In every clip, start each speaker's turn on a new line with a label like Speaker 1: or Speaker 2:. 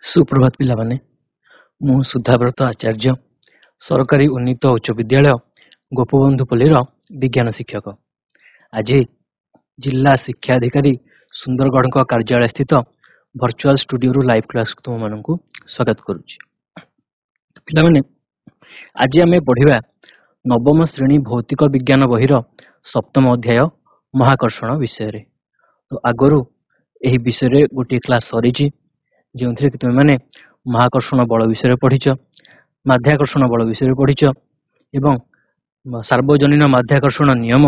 Speaker 1: सुप्रभात पिलामाने मु सुधाव्रत आचार्य सरकारी उन्नीत उच्च विद्यालय गोपबंधुपल्ली विज्ञान शिक्षक आज जिला शिक्षा अधिकारी सुंदरगढ़ कार्यालय स्थित वर्चुअल स्टूडियो लाइव क्लास तुम मान स्वागत करुच्ची। पिलामाने आज आम पढ़ा नवम श्रेणी भौतिक विज्ञान बहिर सप्तम अध्याय महाकर्षण विषय रे। तो आगरू यही विषय गोटे क्लास सरी जो कि तुम मैंने महाकर्षण बल विषय पढ़ीच, माध्याकर्षण बल विषय पढ़ीच एवं सार्वजनीन माध्याकर्षण नियम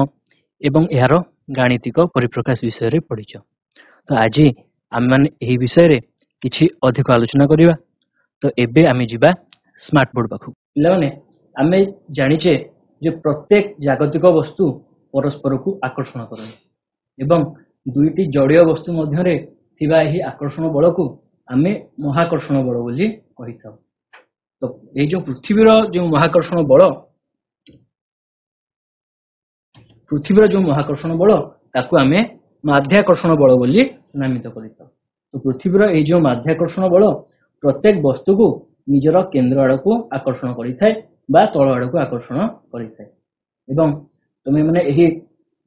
Speaker 1: एवं यार गाणितिक परिप्रकाश विषय पढ़ीच। तो आज आम मैंने यही विषय किछि अधिक आलोचना करिबा। तो एबे आमे जिबा स्मार्ट बोर्ड पाखु। पिलाने आमे जानिचे जे प्रत्येक जागतिक वस्तु परस्पर को आकर्षण करते एवं दुईटी जड़ीय वस्तु मध्य थिबा एही आकर्षण बल को आमे महाकर्षण बल बोली कहि थाउ। तो ये जो पृथ्वीर जो महाकर्षण बल ताकू आमे माध्याकर्षण बल बोली नामित करिथाउ। तो पृथ्वीर ये जो माध्याकर्षण बल प्रत्येक वस्तु को निजर केंद्र आड़ को आकर्षण करिथाय बा तल आड़ को आकर्षण करिथाय। एवं तुमे माने एही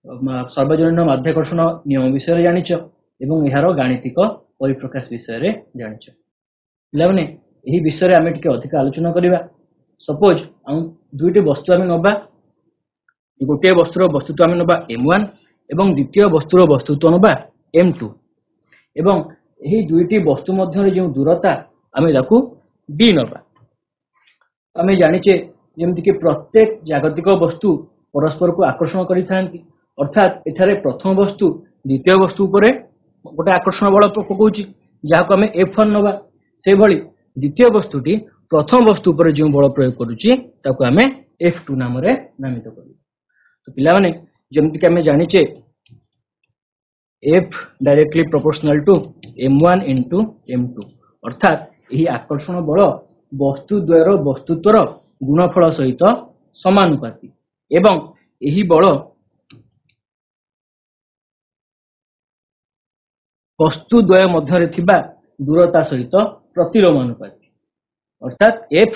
Speaker 1: सार्वजनीन माध्याकर्षण नियम विषय जानिच एवं यार गाणितिक परिप्रकाश विषय जानिच। पिलाने यही विषय आमे टिके अधिक आलोचना करिबा। सपोज दुईटी वस्तु आमे नबा, गोटे वस्तुर वस्तुत्व आमे नबा m1 एवं द्वितीय वस्तुर वस्तुत्व नबा m2 एवं यही दुईटी वस्तु मध्य जो दूरता आमे ताकू d नबा। आमे जानिचे जेमति कि प्रत्येक जागतिक वस्तु परस्पर को आकर्षण करिथांती, अर्थात एठारे प्रथम वस्तु द्वितीय वस्तु उपरे गोटे आकर्षण बल पकाउची जहाको आमे F1 नबा। से भली द्वितीय वस्तुटी प्रथम वस्तु उपरे जो बल प्रयोग करूची ताको आमे F2 नाम रे नामित करू। तो पिला माने जेमति कि आमे जानिचे F directly proportional to m1 into m2, अर्थात यही आकर्षण बल वस्तु द्वयर वस्तुत्वर गुणफल सहित समानुपाती एवं यही बल वस्तु द्वय मध्य थिबा दूरता सहित प्रतिलोमानुपाती, अर्थात F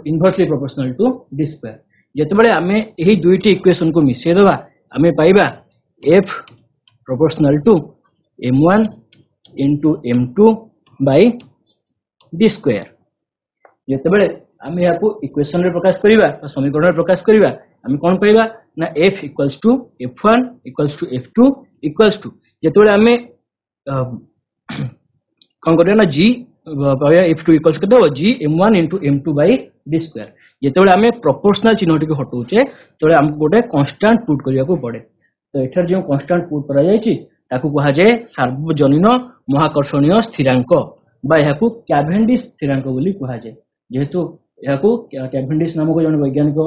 Speaker 1: inversely proportional to d square. जेतेबेले आमे एही दुईटी इक्वेशन को मिसै देबा आमे पाइबा F proportional to m1 into m2 by d square. जेतेबेले आमे याको इक्वेशन रे प्रकाश करिबा समीकरण रे प्रकाश करिबा आमे कोन पाइबा ना F equals to F1 equals to F2 equals to जेतेबेले आमे कौन करिया ना g F2 equals to g m1 into m2 by d square. जेतेबेले आमे प्रोपोर्शनल चिन्ह टिके हटौचे तबे हमको गोटे कांस्टेंट पुट करिया को पड़े। तो एठार जो कांस्टेंट पुट करा जायछि ताकू कहा जाय सार्वजनीन महाकर्षणीय स्थिरांक बा याकू कैवेंडिश स्थिरांक बोली कहा जाय। जेहेतु याकू कैवेंडिश नामक जन वैज्ञानिक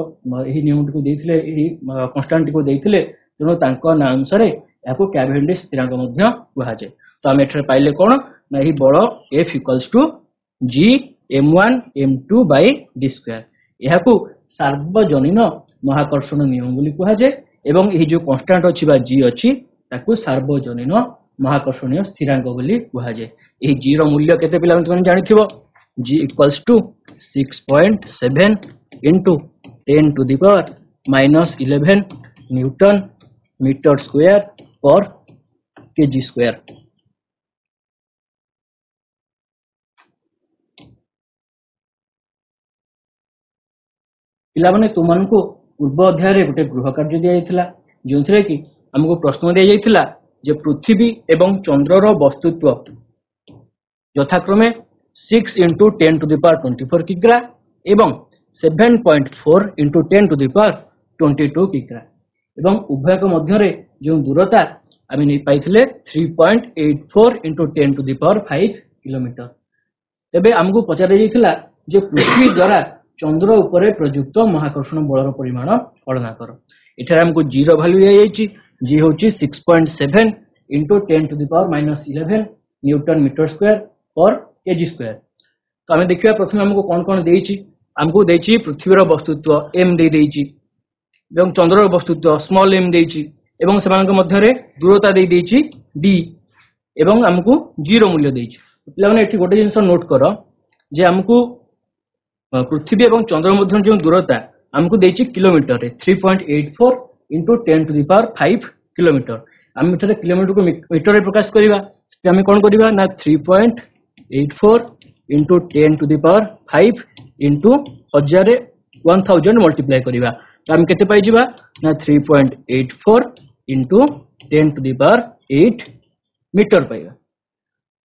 Speaker 1: एही नियम टिको देथिले एही कांस्टेंट टिको देथिले तेनो तांको ना अनुसार याकू कैवेंडिश स्थिरांक मध्ये कहा जाय। तो हम एठार पाइले कोन ना एही बल F equals to g m1 m2 by d square. याकू सार्वजनीन महाकर्षण नियम बोली कहा जाय एवं एही जो कांस्टेंट अछि बा g अछि ताकू सार्वजनीन महाकर्षणीय स्थिरांक बोली कहा जाय। एही g रो मूल्य केते पिला तुम जानिथिबो, g equals to 6.7 into 10 to the power minus 11 newton metre square per kg square. पिला माने तुमनको पूर्व अध्याय रे गोटे गृह कार्य दिया जायतिला जोंथरे कि हमको प्रश्न दिया जायतिला जे पृथ्वी एवं चंद्रर वस्तुत्व यथाक्रमे 6 into 10 to the power 24 किग्रा एवं 7.4 into 10 to the power 22 किग्रा एवं उभय को मध्य रे जो दूरता आमे नै पाइथिले 3.84 into 10 to the power 5 kilometre. तबे हमको पचारे जायतिला जे पृथ्वी द्वारा चंद्र उपरे प्रयुक्त महाकर्षण बलर परिमाण गणना कर। एठार हमको g रो वैल्यू दिया जायछि, g होछि 6.7 into 10 to the power minus 11 newton metre square per kg square. तो आमे देखिबा प्रथम हमको कोन कोन देइछि, हमको देइछि पृथ्वीर वस्तुत्व m दे देइछि एवं चंद्रर वस्तुत्व स्मॉल m देइछि एवं सेमानक मध्य रे दूरता दे देइछि d एवं हमको g रो मूल्य देइछि। ପିଲାମାନେ ଏଠି ଗୋଟେ ଜିନିଷ ନୋଟ୍ କର ଯେ ଆମକୁ पृथ्वी और चंद्र मध्य जो दूरता आमको देछि किलोमीटर रे 3.84 into 10 to the power 5 kilometre आम एठारे किलोमीटर को मीटर रे प्रकाश करबा आम कोन करबा ना 3.84 into 10 to the power 5 into 1000 multiply करबा तो आम केते पाई जिबा ना 3.84 into 10 to the power 8 metre पाइबा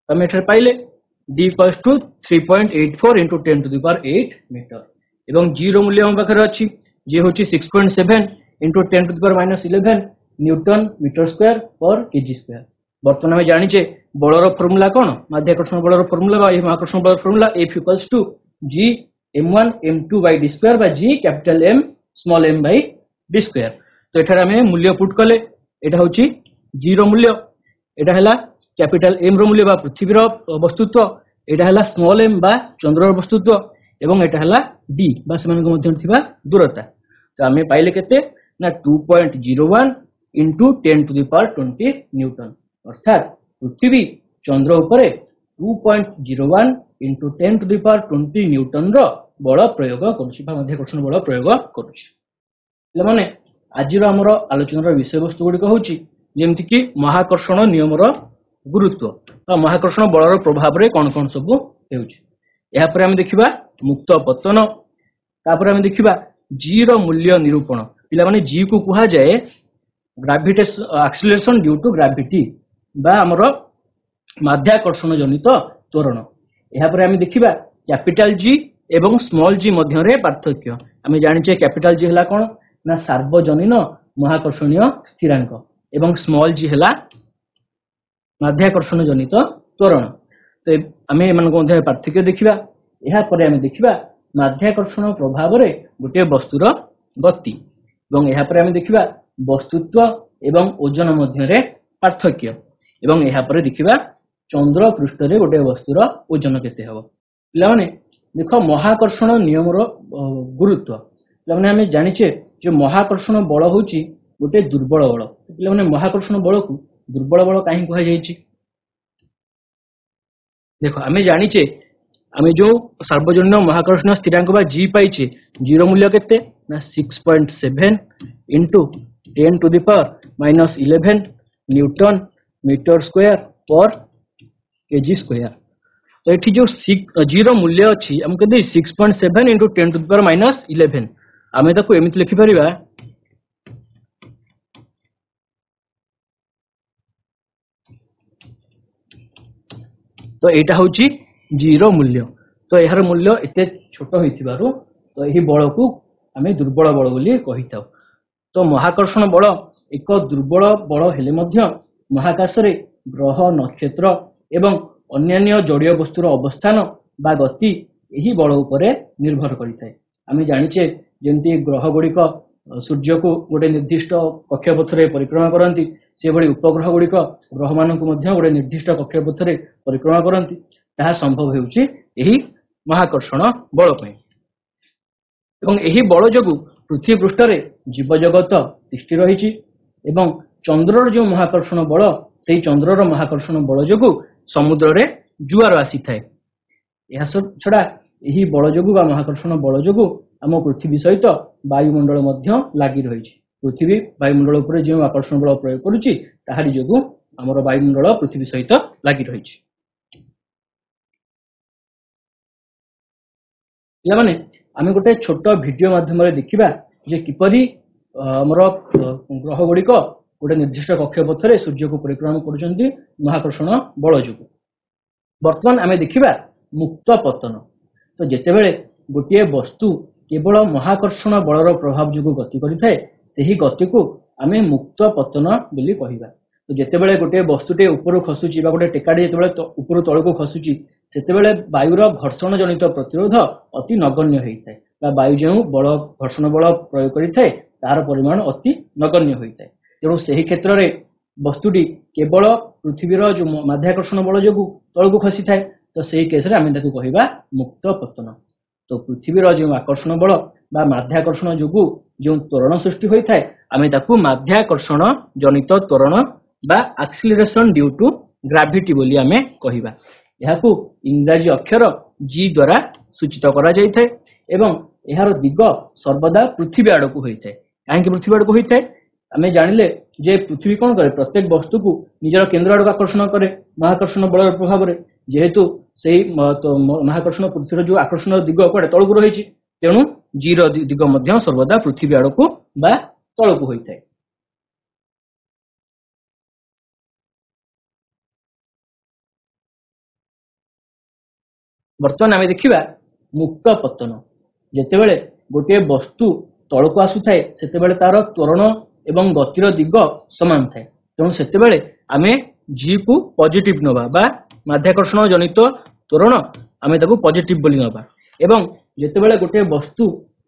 Speaker 1: आम एठारे पाइले d equals to 3.84 into 10 to the power 8 metre एवं g रो मूल्य हम पाखरे अछि जे होछि 6.7 into 10 to the power minus 11 newton metre square पर केजी स्क्वायर। वर्तमान में जानि जे बलर फार्मूला कोन माध्याकर्षण बलर फार्मूला बा महाकर्षण बलर formula F equals to g m1 m2 by d square बा g capital M small m by d square। तो एठार हमें मूल्य पुट कले एटा होछि g रो मूल्य एटा हला कैपिटल M रो मूल्य बा पृथ्वी रो वस्तुत्व एटा हला स्मॉल m बा चंद्र रो वस्तुत्व एवं एटा हला d बा समान को मध्य थिबा दूरता। तो हमें पाइले केते ना 2.01 into 10 to the power 20 Newton अर्थात पृथ्वी चंद्र उपरे 2.01 into 10 to the power 20 Newton रो बल प्रयोग करूछि बा माध्याकर्षण बल प्रयोग करूछि। ले माने आज रो हमर आलोचनार विषय वस्तु गुडी कहूछि जेमति कि महाकर्षण नियम रो गुरुत्व और महाकर्षण बलर प्रभाव रे कोन कोन सब हेउछि। या पर हम देखिबा मुक्त पतन तापर हम देखिबा g रो मूल्य निरूपण पिला माने g को कुहा जाए gravitation acceleration due to gravity बा हमर माध्याकर्षण जनित त्वरण। या पर हम देखिबा कैपिटल G एवं स्मॉल g मध्य रे पार्थक्य हम जानि जे कैपिटल G हला कोन ना सार्वजनीन महाकर्षणीय स्थिरांक एवं स्मॉल g हला माध्याकर्षण जनित त्वरण। तो आम एमान मध्य पार्थक्य देखिबा। या पर आम देखिबा माध्याकर्षण प्रभाव रे गोटे वस्तुर गति एवं या पर आम देखिबा वस्तुत्व एवं ओजन मध्य रे पार्थक्य एवं या पर देखिबा चंद्र पृष्ठ रे गोटे वस्तुर ओजन केते हबो। पिला माने देखो महाकर्षण नियम रो गुरुत्व पिला माने हम जानिचे जे महाकर्षण बल होची गोटे दुर्बल बल। पिला माने महाकर्षण बल को दुर्बल बल काहे कहा जायछि देखो आमे जानिचे आमे जो सार्वजनीन महाकर्षण स्थिरांक बा g पाइचे g रो मूल्य केते ना 6.7 into 10 to the power minus 11 newton metre square पर केजी स्क्वायर। तो एठी जो g रो मूल्य अछि हम कहदे 6.7 into 10 to the power minus 11 आमे ताको एमिति लिखि परिबा तो एटा होची g रो मूल्य। तो एहार मूल्य एते छोट होइथिबारु तो एही बल को आमे दुर्बल बल बोली कहिताउ। तो महाकर्षण बल एक दुर्बल बल हेले मध्य महाकाश रे ग्रह नक्षत्र एवं अन्यान्य जड़ीय वस्तुर अवस्थान बा गति एही बल उपरे निर्भर करिथाय। आमे जानिचे जेंति ग्रह गुड़िक सूर्य को गोटे निर्दिष्ट कक्षपथ रे परिक्रमा करंती से भली उपग्रह गुड़िक ग्रह मानक मध्य गोटे निर्दिष्ट कक्षपथ रे परिक्रमा करंती ताहा संभव हेउची एही महाकर्षण बल पय एवं एही बल जगु पृथ्वी पृष्ठ रे जीव जगत तिष्ठि रहिछि एवं चंद्रर जो महाकर्षण बल सेही चंद्रर महाकर्षण बल जगु समुद्र रे जुआर आसी थाए। एहा छडा एही बल जगु बा महाकर्षण बल जगु आम पृथ्वी सहित वायुमंडल मध्य लागि रहिछि। पृथ्वी वायुमंडल उपरे जो आकर्षण बल प्रयोग करूछि ताहारी जगु हमर वायुमंडल पृथ्वी सहित लागि रहिछि। या माने आमे गोटे छोट वीडियो माध्यम रे देखिबा जे किपरि हमर ग्रह गुड़िक गोटे निर्दिष्ट कक्षपथ रे सूर्य को परिक्रमा करूछन्ती महाकर्षण बल जगु। वर्तमान आमे देखिबा मुक्त पतन। तो जेतेबेले गोटे वस्तु केवल महाकर्षण बलर प्रभाव जगु गति करिथाय सेही गति को आमे मुक्त पतन बोली कहिबा। तो जेतेबेले गोटे वस्तुटे ऊपर खसुची बा गोटे टेकाडी जेतेबेले ऊपर तळको खसुची सेतेबेले वायुर घर्षण जनित प्रतिरोध अति नगण्य होइथाय बा वायु जो बल घर्षण बल प्रयोग करिथाय तार परिमाण अति नगण्य होइथाय। तेणु सेही क्षेत्र रे वस्तुटी केवल पृथ्वीर जो माध्याकर्षण बल जगु तळको खसी थाय तो सेही केस रे आमे ताकू कहिबा मुक्त पतन। तो पृथ्वीर जो आकर्षण बल बा माध्याकर्षण जगु जो त्वरण सृष्टि होइथाय आमे ताकू माध्याकर्षण जनित त्वरण बा एक्सीलरेशन ड्यू टू ग्रेविटी बोली आमे कहिबा। ଏହାକୁ ଇଂରାଜୀ ଅକ୍ଷର G ଦ୍ୱାରା ସୂଚିତ କରାଯାଇଥାଏ ଏବଂ ଏହାର ଦିଗ ସର୍ବଦା ପୃଥିବୀ ଆଡ଼କୁ ହୋଇଥାଏ। କାହିଁକି ପୃଥିବୀ ଆଡ଼କୁ ହୋଇଥାଏ? ଆମେ ଜାଣିଲେ ଯେ ପୃଥିବୀ କ'ଣ କରେ, ପ୍ରତ୍ୟେକ ବସ୍ତୁକୁ ନିଜର କେନ୍ଦ୍ର ଆଡ଼କୁ ଆକର୍ଷଣ କରେ ମହାକର୍ଷଣ ବଳର ପ୍ରଭାବରେ। ଯେହେତୁ ସେହି ମହାକର୍ଷଣ ପୃଥିବୀର ଯୋଉ ଆକର୍ଷଣ ଦିଗ କୁଆଡ଼େ ତଳକୁ ରହିଛି, ତେଣୁ G ର ଦିଗ ମଧ୍ୟ ସର୍ବଦା ପୃଥିବୀ ଆଡ଼କୁ ବା ତଳକୁ ହୋଇଥାଏ। ବର୍ତ୍ତମାନ ଆମେ ଦେଖିବା ମୁକ୍ତ ପତନ। ଯେତେବେଳେ ଗୋଟିଏ ବସ୍ତୁ ତଳକୁ ଆସୁଥାଏ ସେତେବେଳେ ତାର ତ୍ୱରଣ ଏବଂ ଗତିର ଦିଗ ସମାନ ଥାଏ। ତେଣୁ ସେତେବେଳେ ଆମେ G କୁ ପଜିଟିଭ ନେବା ବା ମାଧ୍ୟାକର୍ଷଣ ଜନିତ ତ୍ୱରଣ ଆମେ ତାକୁ ପଜିଟିଭ ବୋଲି ନେବା। ଏବଂ ଯେତେବେଳେ ଗୋଟିଏ ବସ୍ତୁ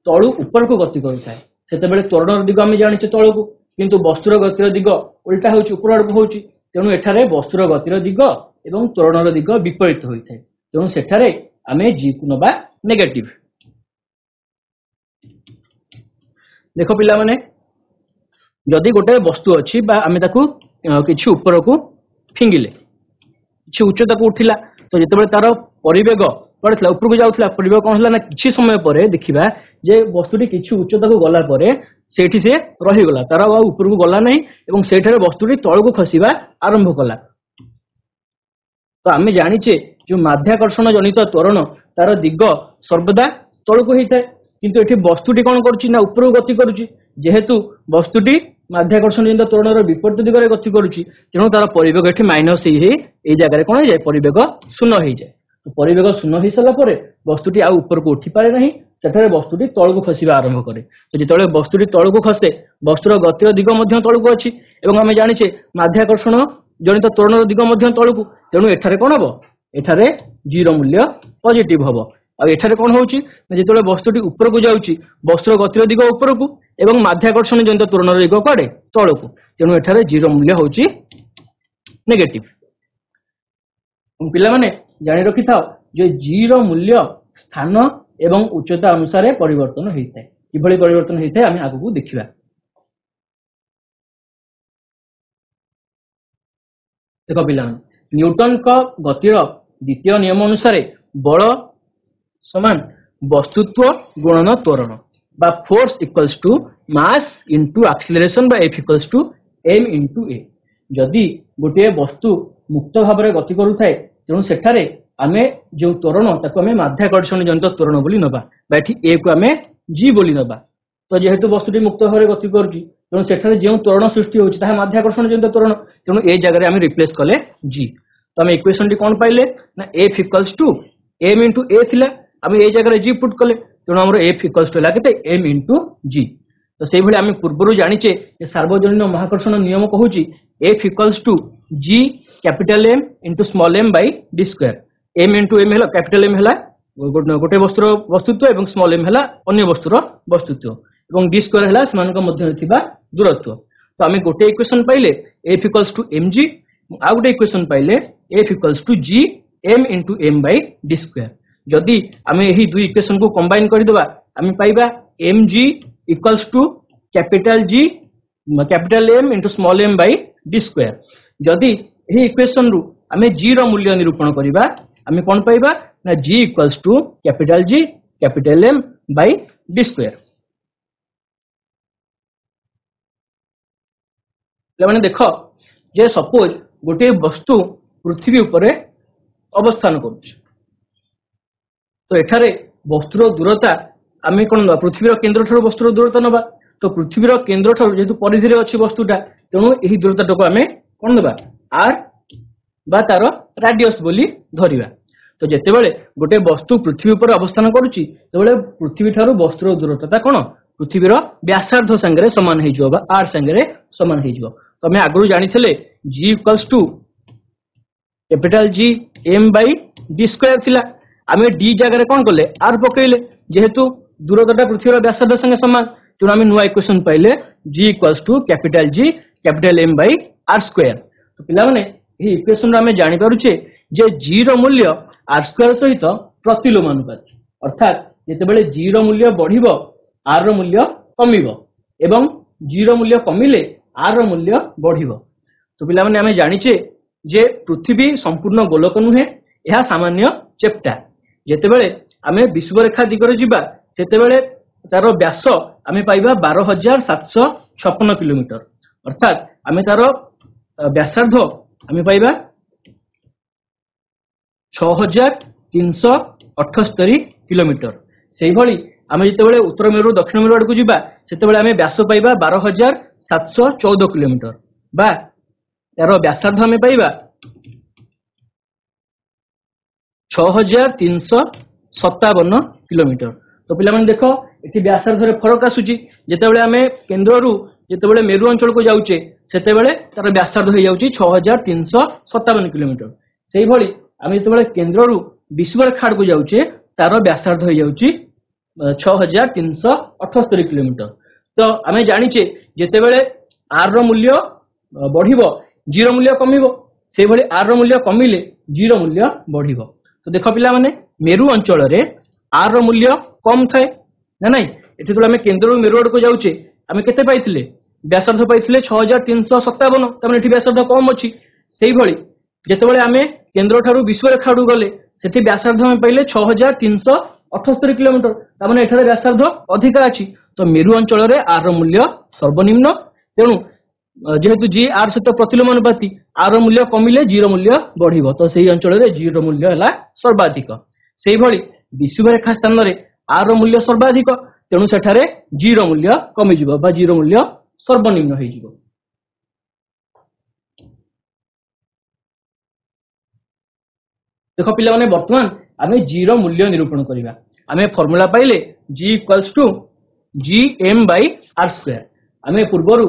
Speaker 1: ତଳୁ ଉପରକୁ ଗତି କରୁଥାଏ ସେତେବେଳେ ତ୍ୱରଣର ଦିଗ ଆମେ ଜାଣିଛେ ତଳକୁ, କିନ୍ତୁ ବସ୍ତୁର ଗତିର ଦିଗ ଉଲ୍ଟା ହେଉଛି, ଉପର ଆଡ଼କୁ ହେଉଛି। ତେଣୁ ଏଠାରେ ବସ୍ତୁର ଗତିର ଦିଗ ଏବଂ ତ୍ୱରଣର ଦିଗ ବିପରୀତ ହୋଇଥାଏ। ତେଣୁ ସେଠାରେ ଆମେ G କୁ ନେବା ନେଗେଟିଭ। ଦେଖ ପିଲାମାନେ, ଯଦି ଗୋଟେ ବସ୍ତୁ ଅଛି ବା ଆମେ ତାକୁ କିଛି ଉପରକୁ ଫିଙ୍ଗିଲେ, କିଛି ଉଚ୍ଚତାକୁ ଉଠିଲା, ତ ଯେତେବେଳେ ତାର ପରିବେଗ କୁଆଡ଼େ ଥିଲା, ଉପରକୁ ଯାଉଥିଲା, ପରିବେଗ କ'ଣ ହେଲା ନା କିଛି ସମୟ ପରେ ଦେଖିବା ଯେ ବସ୍ତୁଟି କିଛି ଉଚ୍ଚତାକୁ ଗଲା ପରେ ସେଇଠି ସେ ରହିଗଲା, ତାର ଆଉ ଉପରକୁ ଗଲା ନାହିଁ ଏବଂ ସେଇଠାରେ ବସ୍ତୁଟି ତଳକୁ ଖସିବା ଆରମ୍ଭ କଲା। ତ ଆମେ ଜାଣିଛେ ଯୋଉ ମାଧ୍ୟାକର୍ଷଣ ଜନିତ ତ୍ୱରଣ ତାର ଦିଗ ସର୍ବଦା ତଳକୁ ହେଇଥାଏ, କିନ୍ତୁ ଏଠି ବସ୍ତୁଟି କ'ଣ କରୁଛି ନା ଉପରକୁ ଗତି କରୁଛି। ଯେହେତୁ ବସ୍ତୁଟି ମାଧ୍ୟାକର୍ଷଣ ଜନିତ ତ୍ୱରଣର ବିପରୀତ ଦିଗରେ ଗତି କରୁଛି, ତେଣୁ ତାର ପରିବେଗ ଏଠି ମାଇନସ ହେଇ ଏଇ ଜାଗାରେ କ'ଣ ହେଇଯାଏ, ପରିବେଗ ଶୂନ୍ୟ ହେଇଯାଏ। ପରିବେଗ ଶୂନ୍ୟ ହେଇସାରିଲା ପରେ ବସ୍ତୁଟି ଆଉ ଉପରକୁ ଉଠି ପାରେ ନାହିଁ, ସେଠାରେ ବସ୍ତୁଟି ତଳକୁ ଖସିବା ଆରମ୍ଭ କରେ। ତ ଯେତେବେଳେ ବସ୍ତୁଟି ତଳକୁ ଖସେ ବସ୍ତୁର ଗତିର ଦିଗ ମଧ୍ୟ ତଳକୁ ଅଛି ଏବଂ ଆମେ ଜାଣିଛେ ମାଧ୍ୟାକର୍ଷଣ ଜନିତ ତ୍ୱରଣର ଦିଗ ମଧ୍ୟ ତଳକୁ। ତେଣୁ ଏଠାରେ କ'ଣ ହବ, ଏଠାରେ G ର ମୂଲ୍ୟ ପଜିଟିଭ ହବ। ଆଉ ଏଠାରେ କ'ଣ ହଉଛି ନା ଯେତେବେଳେ ବସ୍ତୁଟି ଉପରକୁ ଯାଉଛି ବସ୍ତୁର ଗତିର ଦିଗ ଉପରକୁ ଏବଂ ମାଧ୍ୟାକର୍ଷଣ ଜନିତ ତ୍ୱରଣର ଦିଗ କୁଆଡ଼େ, ତଳକୁ। ତେଣୁ ଏଠାରେ G ର ମୂଲ୍ୟ ହେଉଛି ନେଗେଟିଭ। ପିଲାମାନେ ଜାଣି ରଖିଥାଅ ଯେ G ର ମୂଲ୍ୟ ସ୍ଥାନ ଏବଂ ଉଚ୍ଚତା ଅନୁସାରେ ପରିବର୍ତ୍ତନ ହୋଇଥାଏ। କିଭଳି ପରିବର୍ତ୍ତନ ହୋଇଥାଏ ଆମେ ଆଗକୁ ଦେଖିବା। ଦେଖ ପିଲାମାନେ, ନ୍ୟୁଟନଙ୍କ ଗତିର ଦ୍ୱିତୀୟ ନିୟମ ଅନୁସାରେ ବଳ ସମାନ ବସ୍ତୁତ୍ୱ ଗୁଣନ ତ୍ୱରଣ ବା force equals to mass into acceleration ବା F equals to m into a। ଯଦି ଗୋଟିଏ ବସ୍ତୁ ମୁକ୍ତ ଭାବରେ ଗତି କରୁଥାଏ ତେଣୁ ସେଠାରେ ଆମେ ଯେଉଁ ତ୍ୱରଣ ତାକୁ ଆମେ ମାଧ୍ୟାକର୍ଷଣ ଜନିତ ତ୍ୱରଣ ବୋଲି ନେବା ବା ଏଠି a କୁ ଆମେ G ବୋଲି ନେବା। ତ ଯେହେତୁ ବସ୍ତୁଟି ମୁକ୍ତ ଭାବରେ ଗତି କରୁଛି ତେଣୁ ସେଠାରେ ଯେଉଁ ତ୍ୱରଣ ସୃଷ୍ଟି ହେଉଛି ତାହା ମାଧ୍ୟାକର୍ଷଣ ଜନିତ ତ୍ୱରଣ, ତେଣୁ ଏ ଜାଗାରେ ଆମେ ରିପ୍ଲେସ କଲେ G। ତ ଆମେ ଇକ୍ୱେସନଟି କ'ଣ ପାଇଲେ ନା F equals to m into a ଥିଲା, ଆମେ ଏ ଜାଗାରେ G ପୁଟ୍ କଲେ, ତେଣୁ ଆମର F ଇକ୍ୱାଲ୍ସ ଟୁ ହେଲା କେତେ, m ଇଣ୍ଟୁ G। ତ ସେଇଭଳି ଆମେ ପୂର୍ବରୁ ଜାଣିଛେ ଯେ ସାର୍ବଜନୀନ ମହାକର୍ଷଣ ନିୟମ କହୁଛି F equals two G capital M into small m Bai d square. m into m ହେଲା, କ୍ୟାପିଟାଲ M ହେଲା ଗୋଟେ ବସ୍ତୁର ବସ୍ତୁତ୍ୱ ଏବଂ ସ୍ମଲ m ହେଲା ଅନ୍ୟ ବସ୍ତୁର ବସ୍ତୁତ୍ୱ ଏବଂ d ସ୍କୋୟାର ହେଲା ସେମାନଙ୍କ ମଧ୍ୟରେ ଥିବା ଦୂରତ୍ୱ। ତ ଆମେ ଗୋଟେ ଇକ୍ୱେସନ ପାଇଲେ F ଇକ୍ୱାଲ୍ସ ଟୁ mg, ଆଉ ଗୋଟେ ଇକ୍ୱେସନ ପାଇଲେ F equals two G m into m Bai d square. ଯଦି ଆମେ ଏହି ଦୁଇ ଇକ୍ୱେସନକୁ କମ୍ବାଇନ କରିଦେବା ଆମେ ପାଇବା mg equals to capital G capital M into small m Bai d square. ଯଦି ଏହି ଇକ୍ୱେସନରୁ ଆମେ G ର ମୂଲ୍ୟ ନିରୂପଣ କରିବା ଆମେ କ'ଣ ପାଇବା ନା G equals to capital G capital M Bai d square. ପିଲାମାନେ ଦେଖ ଯେ ସପୋଜ ଗୋଟିଏ ବସ୍ତୁ ପୃଥିବୀ ଉପରେ ଅବସ୍ଥାନ କରୁଛି, ତ ଏଠାରେ ବସ୍ତୁର ଦୂରତା ଆମେ କ'ଣ ନେବା, ପୃଥିବୀର କେନ୍ଦ୍ରଠାରୁ ବସ୍ତୁର ଦୂରତା ନେବା। ତ ପୃଥିବୀର କେନ୍ଦ୍ରଠାରୁ ଯେହେତୁ ପରିଧିରେ ଅଛି ବସ୍ତୁଟା, ତେଣୁ ଏହି ଦୂରତାଟାକୁ ଆମେ କ'ଣ ନେବା, r ବା ତାର ରାଡିୟସ୍ ବୋଲି ଧରିବା। ତ ଯେତେବେଳେ ଗୋଟେ ବସ୍ତୁ ପୃଥିବୀ ଉପରେ ଅବସ୍ଥାନ କରୁଛି ସେତେବେଳେ ପୃଥିବୀ ଠାରୁ ବସ୍ତୁର ଦୂରତା କ'ଣ ପୃଥିବୀର ବ୍ୟାସାର୍ଦ୍ଧ ସାଙ୍ଗରେ ସମାନ ହେଇଯିବ ବା r ସାଙ୍ଗରେ ସମାନ ହେଇଯିବ। ତ ଆମେ ଆଗରୁ ଜାଣିଥିଲେ G equals to capital G m Bai d square ଥିଲା, ଆମେ d ଜାଗାରେ କ'ଣ କଲେ r ପକେଇଲେ, ଯେହେତୁ ଦୂରତାଟା ପୃଥିବୀର ବ୍ୟାସାର୍ଦ୍ଧ ସାଙ୍ଗେ ସମାନ ତେଣୁ ଆମେ ନୂଆ ଇକ୍ୱେସନ ପାଇଲେ G equals to capital G capital M Bai r square. ତ ପିଲାମାନେ ଏହି ଇକ୍ୱେସନରୁ ଆମେ ଜାଣିପାରୁଛେ ଯେ G ର ମୂଲ୍ୟ r ସ୍କୋୟାର ସହିତ ପ୍ରତିଲୋମାନୁପାତି, ଅର୍ଥାତ୍ ଯେତେବେଳେ G ର ମୂଲ୍ୟ ବଢିବ r ର ମୂଲ୍ୟ କମିବ ଏବଂ G ର ମୂଲ୍ୟ କମିଲେ r ର ମୂଲ୍ୟ ବଢିବ। ତ ପିଲାମାନେ ଆମେ ଜାଣିଛେ ଯେ ପୃଥିବୀ ସମ୍ପୂର୍ଣ୍ଣ ଗୋଲକ ନୁହେଁ यह सामान्य चेप्टा जितेबले आमे विषुवरेखा दिगरे जिबा सेतेबले तार व्यास आमे पाइबा 12,756 किलोमीटर अर्थात आमे तार व्यासार्ध आमे पाइबा 6,378 किलोमीटर सेही भली आमे जितेबले उत्तर मेरु दक्षिण मेरु आडकु जिबा सेतेबले आमे व्यास पाइबा 12,714 किलोमीटर बा तार व्यासार्ध आमे पाइबा 6,357 किलोमीटर। तो पिला माने देखो एठी व्यासार्ध रे फरक आसुची जेतेबेले आमे केंद्ररू जेतेबेले मेरु अंचल को जाउचे सेतेबेले तार व्यासार्ध हो जाउची 6,357 किलोमीटर सेही भली आमे जेतेबेले केंद्ररू विषुवरेखा को जाउचे तार व्यासार्ध हो जाउची 6,378 किलोमीटर। तो आमे जानिचे जेतेबेले आर रो मूल्य बढ़िबो जी रो मूल्य कमिबो सेही भली आर रो मूल्य कमिले जी रो मूल्य बढ़िबो। तो देख पिला माने मेरु अंचल रे आर रो मूल्य कम थाए ना नहीं एठी तो आमे केंद्र मेरु आड़ को जाउचे आमे केते पाइथिले व्यासार्ध पाइथिले 6,357 तमने एठी व्यासार्ध कम अछि सेही भली जेतेबेले आमे केंद्र ठारू विषुवरेखा आडू गले सेठी व्यासार्ध आमे पाइले 6,378 किलोमीटर तमने एठारे व्यासार्ध अधिका अछि। तो मेरु अंचल रे आर रो मूल्य सर्वनिम्न तेनु जेहेतु जी आर सहित प्रतिलोमानुपाती आर रो मूल्य कमिले जी रो मूल्य बढ़िबो तो सेही अंचल रे जी रो मूल्य हला सर्वाधिक सेही भली विषुवरेखा स्थान रे आर रो मूल्य सर्वाधिक तेणु सेठारे जी रो मूल्य कमी जिवो बा जी रो मूल्य सर्वनिम्न होई जिवो। देखो पिला माने वर्तमान आमे जी रो मूल्य निरूपण करिबा आमे फार्मूला पाइले g इक्वल्स टू gm/r² आमे पूर्वरु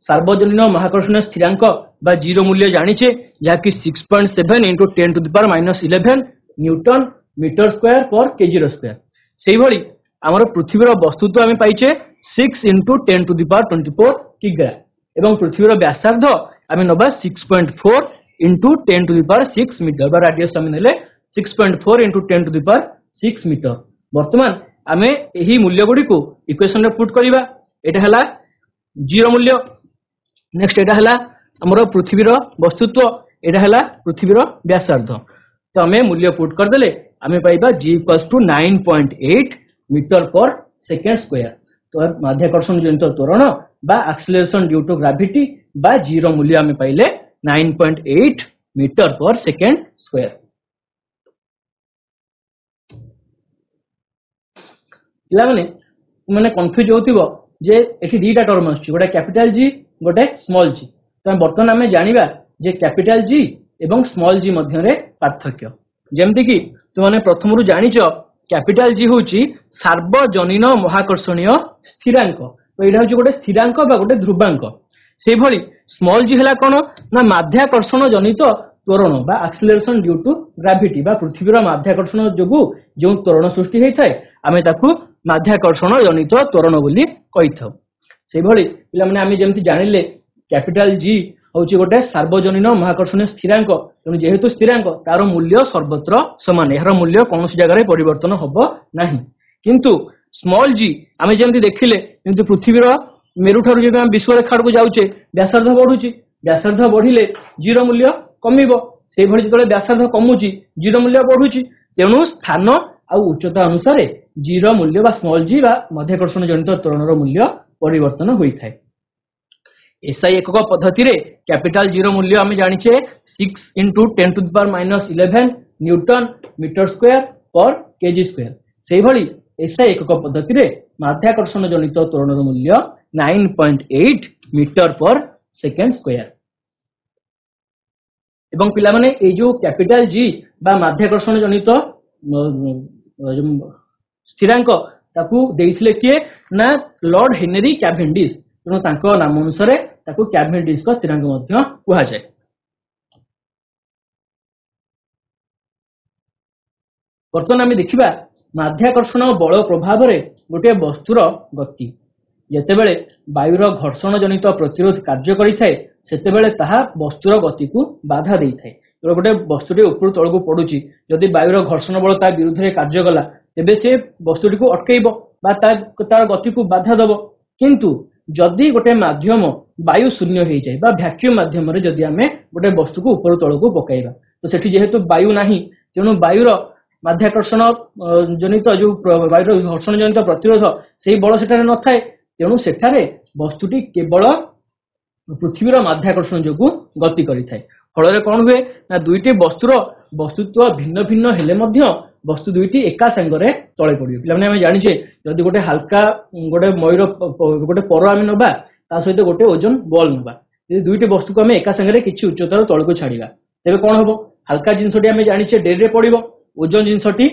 Speaker 1: सार्वजनीन महाकर्षण स्थिरांक बा जी रो मूल्य जानिचे याकि 6.7 into 10 to the power -11 newton metre square पर केजी रो स्क्वायर सेही भली हमर पृथ्वीर वस्तुत्व आमे पाइचे 6 into 10 to the power 24 किग्रा एवं पृथ्वीर व्यासार्ध आमे नबा 6.4 into 10 to the power 6 metre बा रेडियस आमे नेले 6.4 into 10 to the power 6 metre. वर्तमान आमे एही मूल्य गुडी को इक्वेशन रे पुट करिबा एटा हला जीरो मूल्य नेक्स्ट एटा हला हमर पृथ्वीर वस्तुत्व एटा हला पृथ्वीर व्यासार्ध तो आमे मूल्य पुट कर देले आमे पाइबा g इक्वल्स टू 9.8 मीटर पर सेकेंड स्क्वायर। तो माध्याकर्षण जनित त्वरण बा एक्सेलरेशन ड्यू टू ग्रेविटी बा g रो मूल्य आमे पाइले 9.8 मीटर पर सेकेंड स्क्वायर। पिला माने कंफ्यूज होतिबो जे एठी दीटा टर्म आछी गोटे कैपिटल जी गोटे स्मॉल जी तो बर्तमान आमे जानिबा जे कैपिटल जी एवं स्मॉल जी मध्य रे पार्थक्य जेमति कि तुमने प्रथम रु जानिचो कैपिटल जी होची सार्वजनीन महाकर्षणीय स्थिरांक तो एटा होची गोटे स्थिरांक बा गोटे ध्रुवांक से भली स्मॉल जी हला कोन ना माध्याकर्षण जनित त्वरण बा एक्सेलरेशन ड्यू टू ग्रेविटी बा पृथ्वीर माध्याकर्षण जोगु जो त्वरण सृष्टि होई थाए आमे ताकू माध्याकर्षण जनित त्वरण बोली कहिथाउ से भली पिला माने आमे जेमति जानिले कैपिटल जी होची गोटे सार्वजनीन महाकर्षण स्थिरांक तेणु जेहेतु स्थिरांक तार मूल्य सर्वत्र समान यार मूल्य कौन जगह परिवर्तन हबो नाही किंतु स्मॉल जी आमे जेमति देखिले जेमति पृथ्वीर मेरु ठारू जे विषुवरेखा को जाउचे व्यासार्ध बढ़ुची व्यासार्ध बढ़िले जी रो मूल्य कमिबो से भली जतले व्यासार्ध कमुची जी रो मूल्य बढ़ुची तेणु स्थान आ उच्चता अनुसार जी रो मूल्य बा स्मॉल जी बा माध्याकर्षण जनित त्वरण रो मूल्य परिवर्तन होई थाए। एसआई एकक पद्धति रे कैपिटल जीरो मूल्य आमे जानिचे 6 into 10 to the power -11 newton metre square पर केजी स्क्वायर सेही भली एसआई एकक पद्धति रे माध्याकर्षण जनित त्वरण रो मूल्य 9.8 मीटर पर सेकेंड स्क्वायर। एवं पिला माने ए जो कैपिटल जी बा माध्याकर्षण जनित स्थिरांक ताकू देइथिले किए ना लॉर्ड हेनरी कैवेंडिश तेणु तांको नाम अनुसार ताकू कैवेंडिश को स्थिरांक मध्य कुहा जाय। वर्तमान आमे देखिबा माध्याकर्षण बल प्रभाव रे गोटे वस्तुर गति जेतेबेले वायुर घर्षण जनित प्रतिरोध कार्य करि थाए सेतेबेले ताहा वस्तुर गति को बाधा देइ थाए तो गोटे वस्तुटी ऊपर तळकू पडुची जदि वायुर घर्षण बल ता विरुद्ध रे कार्य कला तेबे से वस्तुटी को अटकेइबो बा तार गति को बाधा दबो किंतु जदि गोटे माध्यम वायु शून्य हो जाए वैक्यूम माध्यम जदि आमे गोटे वस्तु को ऊपर तलक पकाइबा तो सेठी जेहेतु वायु नाही तेणु वायुर माध्याकर्षण जनित जो वायुर घर्षण जनित प्रतिरोध से बल सेठारे न थाए तेणु सेठारे वस्तुटी केवल पृथ्वीर माध्याकर्षण जो गति करिथाए फल कौन हुए ना दुईटी वस्तुर वस्तुत्व भिन्न भिन्न हेले मध्य वस्तु दुईटी एका सांगरे तले पड़े पे आम जाचे जदि गोटे हाल्का गोटे मयूर गोटे पर आम नवा ता सहित गोटे ओजन बल नवा यदि दुईटी वस्तु को आम एका सांगरे किसी उच्चतर तल को छाड़ा तेरे कौन हम हाल्का जिनसटी आम जाचे डेरी पड़ो ओजन जिनसटी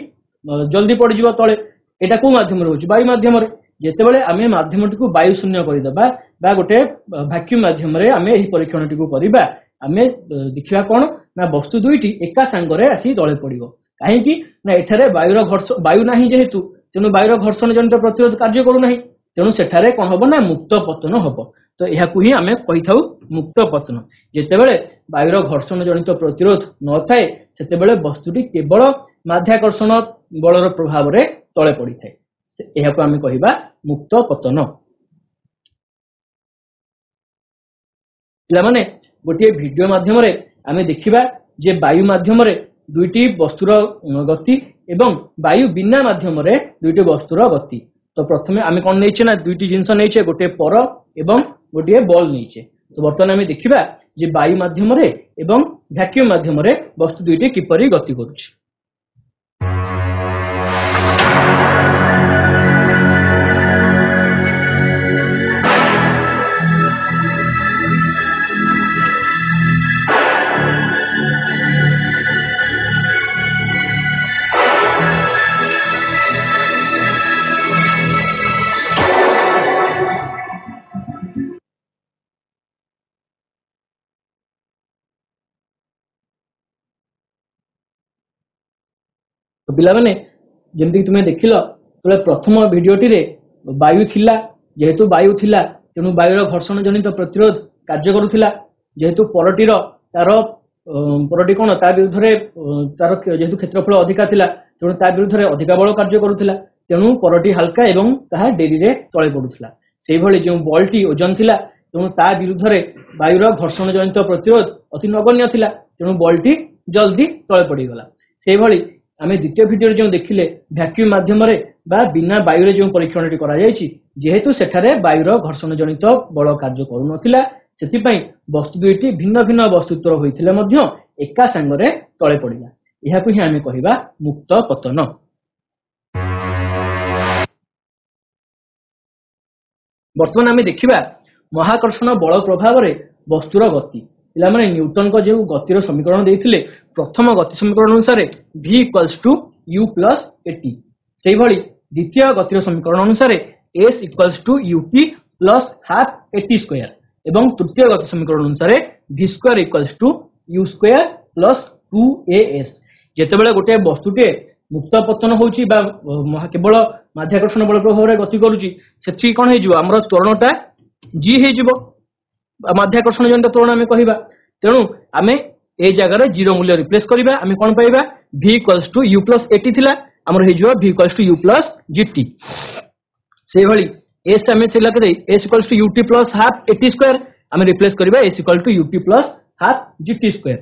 Speaker 1: जल्दी पड़ज तले यहाँ कौ मध्यम वायु मध्यम जितेबाला आम मध्यम टी वायु शून्य करदे गोटे भैक्यूम मध्यम आम यही परीक्षण टी करवा आम देखा कौन ना वस्तु दुईटी एका सांगरे आसी तले पड़ो कहीं ना एठारे वायुर घर्षण वायु ना जेहेतु तेणु वायुर घर्षण जनित प्रतिरोध कार्य करूना तेणु सेठारे कौन हम ना मुक्त पतन हम तो यह आम कही था मुक्त पतन जितेबाला वायुर घर्षण जनित प्रतिरोध न थाए से वस्तुटी केवल माध्याकर्षण बलर प्रभाव में तले पड़ी थाए यह आम कहिबा मुक्त पतन पिलामाने गोटे वीडियो माध्यम आम देखिबा जे वायु माध्यम दुईटी वस्तुर गति एवं वायु बिना माध्यम दुईटी वस्तुर गति तो प्रथमे आम कौन नहीं ना दुईटी जिनस नहीं गोटे पर एवं गोटे बल नहीं तो बर्तमान आम देखिबा जे वायु माध्यम एवं भैक्यूम माध्यम वस्तु दुईटी किपरि गति करुछि। तो पिलामाने जमती तुम्हें देखिल तो प्रथम भिडटी वायु थिला जेहेतु वायु थिला तेणु वायुर घर्षण जनित प्रतिरोध कार्य करुथिला जेहेतु परटीर तार परटी कौन ता विरुद्ध तार जेहेतु क्षेत्रफल अधिका थिला तेणु ता विरुद्ध अधिका बल कार्य करुथिला तेणु परटी हाल्का एवं ताहा डेरी रे तळे पडुथिला सेहि भली जो बलटी ओजन थिला तेणु ता विरुद्ध वायुर घर्षण जनित प्रतिरोध अति नगण्य थिला तेणु बलटी जल्दी तळे पड़ीगला सेहि भली आम द्वितीय भिडियो जो देखिले भैक्यूम माध्यम बिना वायु जो परीक्षण जेहेतु सेठारे वायुर घर्षण जनित बल कार्य करुनथिला सेथिपई वस्तु दुईटी भिन्न भिन्न वस्तुत्वर होइथिले मध्य एका सांगरे तळे पड़िला यहाकु ही आमे कहिबा मुक्त पतन। वर्तमान आमे देखिबा महाकर्षण बल प्रभाव रे वस्तुर गति पिलामाने न्यूटन को जो गतिर समीकरण देइथिले प्रथम गति समीकरण अनुसार v = u + at सेहि भली द्वितीय गतिर समीकरण अनुसार s = ut + half at² एवं तृतीय गति समीकरण अनुसार v² = u² + 2as जेतेबेले गोटे वस्तुटे मुक्त पतन होउची बा केवल माध्याकर्षण बल प्रभाव रे गति करूची सेठी कोन हे जिवो हमर त्वरणटा g हे जिवो माध्याकर्षण जनित त्वरण आम कहवा तेणु आम ए जगार जीरो मूल्य रिप्लेस करवा आम कौन पाइबा v = u + at थिला हमर हे जिवो v = u + gt से भली s आम थिला के s = ut + half at² आम रिप्लेस करवा s = ut + half gt²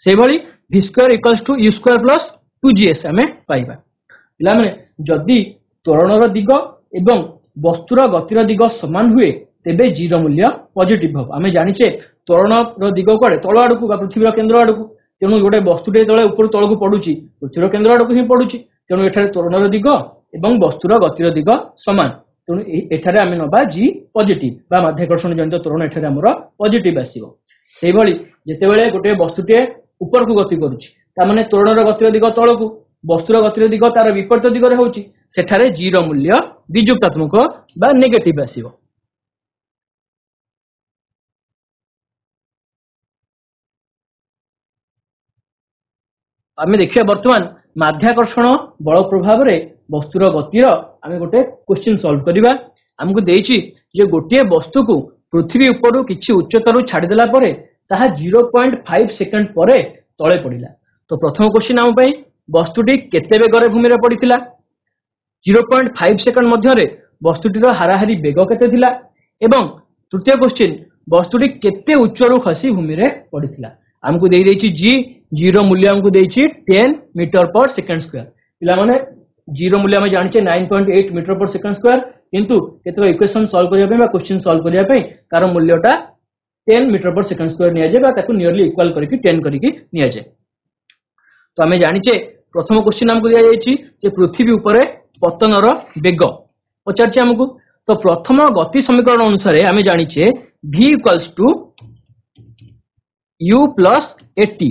Speaker 1: से भली v² = u² + 2gs आम पाइबा पिला माने जदि त्वरणर दिग एवं वस्तुर गतिर दिग समान हुए तेबे जीरो मूल्य पॉजिटिव हम आम जाचे त्वरण दिग कड़े तल आड़ को पृथ्वी केन्द्र आड़ को तेणु गोटे वस्तुटे तले ऊपर तल को पड़ुची पृथ्वी केन्द्र आड़ को ही पड़ुची तेणु एठारे त्वरणर दिग एवं वस्तुर गतिर दिग समान तेणु एठारे आम नबा जी पॉजिटिव बा माध्याकर्षण जनित त्वरण एठारे हमर पॉजिटिव आसीबो सेहि भली जेतेबेले गोटे वस्तुटे ऊपर को गति करूची ता माने त्वरणर गतिर दिग तल को वस्तुर गतिर दिग तार विपरीत दिग रे होची सेठारे जीरो मूल्य विजुक्तात्मक बा नेगेटिव आसीबो। आम देखिए वर्तमान माध्याकर्षण बल प्रभाव रे वस्तुर गतिर आम गोटे क्वेश्चन सॉल्व करवा आमको देछि जे गोटे वस्तु को पृथ्वी ऊपर किछि उच्चतारु छाड़देला परे ताहा 0.5 सेकंड परे तळे पड़िला तो प्रथम क्वेश्चन आम पई वस्तुटी केते बेगरे भूमि रे पड़िथिला 0.5 सेकंड मध्य रे वस्तुटीर हाराहारी बेग केते थिला एवं तृतीय क्वेश्चन वस्तुटी केते उच्चरु खसी भूमि रे पड़िथिला आमको दे देछि जी, जी रो मूल्य हमको देछि 10 मीटर पर सेकंड स्क्वायर। पिला माने जी रो मूल्य हम जानिछे 9.8 मीटर पर सेकंड स्क्वायर, किंतु केतक इक्वेशन सॉल्व करिया पे बा क्वेश्चन सॉल्व करिया पे तार मूल्यटा 10 मीटर पर सेकंड स्क्वायर निया जे बा ताकू नियरली इक्वल करके 10 करके निया जे। तो आमे जानिछे प्रथम क्वेश्चन हमको दिया जाइछि जे पृथ्वी ऊपर पतनर वेग पचारछि हमको। तो प्रथम गति समीकरण अनुसार आमे जानिछे v equals to u plus at।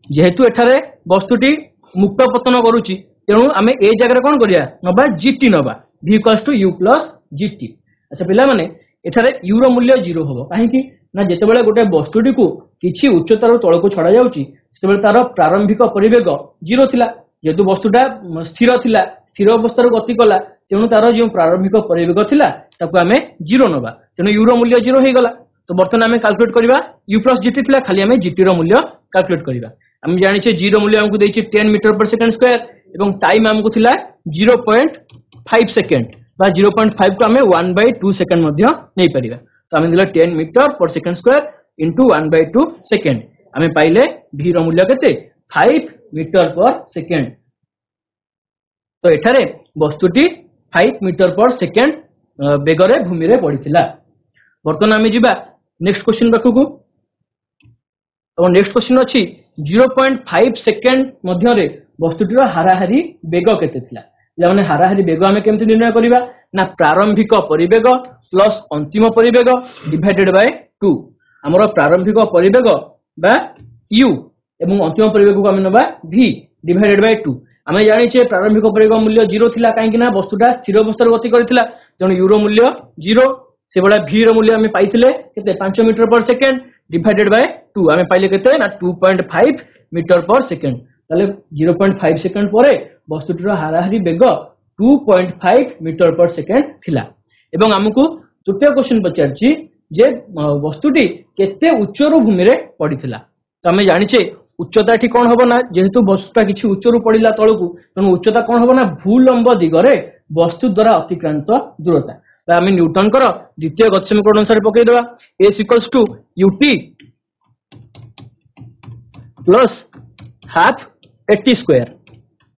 Speaker 1: जेहेतु एठारे वस्तुटी मुक्त पतन करूची तेणु आमे ए जगह कोन करिया नबा gt नबा v equals to u plus gt। अच्छा पिला माने एठारे u रो मूल्य 0 होबो काहे कि ना जेतेबेले गोटे वस्तुटी को किछि उच्चतार तळको छडा जाउची सेतेबेले तार प्रारंभिक परिवेग 0 थिला। जेतु वस्तुटा स्थिर थिला, स्थिर अवस्था गति कला तेणु तार जो प्रारंभिक परिवेग थिला ताकू आमे 0 नबा, तेणु u रो मूल्य 0 हे गला। तो बर्तमान आमे कैलकुलेट करबा u प्लस gt थिला, खाली आमे gt रो मूल्य कैलकुलेट करबा। आमे जानिछे g रो मूल्य हमकु देछि 10 मीटर पर सेकंड स्क्वायर एवं टाइम हमकु थिला 0.5 सेकंड बा 0.5 को आमे 1/2 सेकंड मध्ये नै परिबा। तो आमे दिला 10 मीटर पर सेकंड स्क्वायर इनटू 1/2 सेकंड। आमे पाइले v रो मूल्य केते 5 मीटर पर सेकंड। तो एठारे वस्तुटी 5 मीटर पर सेकंड बेगरे भूमि रे पड़िथिला। बर्तमान आमे जिबा नेक्स्ट क्वेश्चन पाखकु। और नेक्स्ट क्वेश्चन अछि 0.5 सेकंड मध्य रे वस्तुटीर हाराहारी बेग केते थिला। यानी हाराहारी बेग आमे केमति निर्णय करिबा ना प्रारंभिक परिवेग प्लस अंतिम परिवेग डिवाइडेड बाय 2। हमरो प्रारंभिक परिवेग बा u एवं अंतिम परिवेग को आमे नबा v डिवाइडेड बाय 2। आमे जानि छे प्रारंभिक परिवेग मूल्य 0 थिला काहे कि ना वस्तुटा स्थिर अवस्था गति करथिला, तेणु u रो मूल्य 0 से बडा v रो मूल्य आमे पाइथिले केते 5 मीटर पर सेकंड डिवाइडेड बाय 2। आमे पाइले केते ना 2.5 मीटर पर सेकंड। ताले 0.5 सेकंड परे वस्तुटीर हाराहारी बेग 2.5 मीटर पर सेकंड थिला। एवं हमकु तृतीय क्वेश्चन पचारछि जे वस्तुटी केते उच्चरु भूमि रे पडिथिला। तो आमे जानि छे उच्चता ठी कोन हबो ना जेहेतु वस्तुटा किछि उच्चरु पडिला तळकु, तेणु उच्चता कोन हबो ना भूलंब दिगरे वस्तु द्वारा अतिक्रांत दूरता। तो आमे न्यूटन कर द्वितीय गति समीकरण अनुसार पकई देबा s equals to ut plus half at square.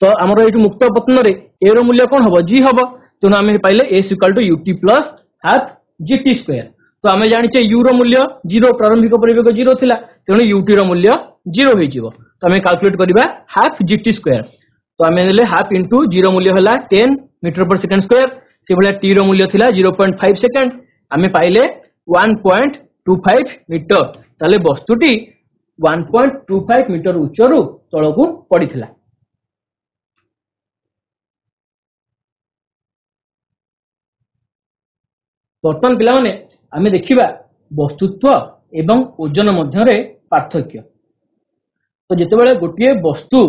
Speaker 1: तो हमर एटु मुक्त पतन रे a रो मूल्य कोन हबो g हबो, तेणु आमे पाइले s equal to ut plus half gt square. तो आमे जानि छे u रो मूल्य 0 प्रारंभिक परिवेग 0 थिला, तेणु ut रो मूल्य 0 होई जिवो। तो आमे कैलकुलेट करिबा हाफ gt स्क्वायर। तो आमे नेले हाफ इनटू 0 मूल्य हला 10 मीटर पर सेकंड स्क्वायर, से भले t रो मूल्य थिला 0.5 सेकंड, आमे पाइले 1.25 मीटर। ताले वस्तुटी 1.25 मीटर उच्चरु तळकु पडिथिला। बर्तमान पिला माने आमे देखिबा वस्तुत्व एवं ओजन मध्य रे पार्थक्य। तो जेतेबेले गोटिए वस्तु